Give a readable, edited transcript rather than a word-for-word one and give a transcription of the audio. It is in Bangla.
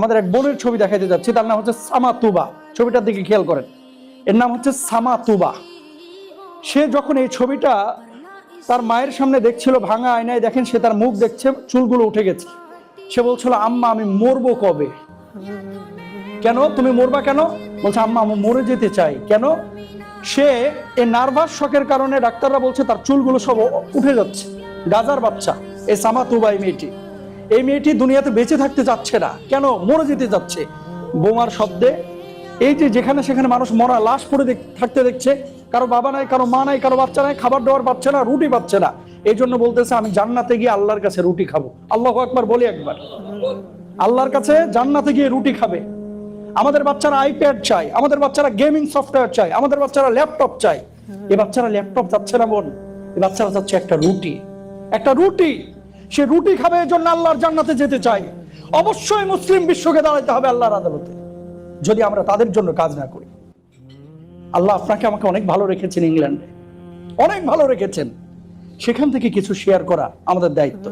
আমাদের এক বোনের ছবি দেখাতে যাচ্ছি, তার নাম হচ্ছে সামা তুবা। ছবিটার দিকে খেয়াল করেন, এর নাম হচ্ছে সামা তুবা। সে যখন এই ছবিটা তার মায়ের সামনে দেখছিল, ভাঙা আয়নায় দেখেন সে তার মুখ দেখছে, চুলগুলো উঠে গেছে। সে বলছিল, আম্মা আমি মরবো কবে? কেন তুমি মরবা কেন? বলছে, আম্মা আমি মরে যেতে চাই। কেন? সে এই নার্ভাস শকের কারণে ডাক্তাররা বলছে তার চুলগুলো সব উঠে যাচ্ছে। গাজার বাচ্চা এই সামা তুবা, এই মেয়েটি দুনিয়াতে বেঁচে থাকতে চাচ্ছে না। কেন? মরে যেতে যাচ্ছে বোমার শব্দে। এই যে যেখানে সেখানে মানুষ মরা লাশ পড়ে থাকতে দেখছে, কারো বাবা নাই, কারো মা নাই, কারো বাচ্চা নাই, খাবার দাবার পাচ্ছে না, রুটি পাচ্ছে না। এই জন্য বলতেছে আমি জান্নাতে গিয়ে আল্লাহর কাছে রুটি খাবো। আল্লাহু আকবার বলি একবার। আল্লাহর কাছে জান্নাতে গিয়ে রুটি খাবে। আমাদের বাচ্চারা আইপ্যাড চাই, আমাদের বাচ্চারা গেমিং সফটওয়্যার চাই, আমাদের বাচ্চারা ল্যাপটপ চাই। এই বাচ্চারা ল্যাপটপ চাচ্ছে না বোন, এই বাচ্চারা চাচ্ছে একটা রুটি, একটা রুটি। সে রুটি খাবে, এই জন্য আল্লাহর জান্নাতে যেতে চাই। অবশ্যই মুসলিম বিশ্বকে দাঁড়াইতে হবে আল্লাহর আদালতে, যদি আমরা তাদের জন্য কাজ না করি। আল্লাহ আপনাকে আমাকে অনেক ভালো রেখেছেন, ইংল্যান্ডে অনেক ভালো রেখেছেন। সেখান থেকে কিছু শেয়ার করা আমাদের দায়িত্ব।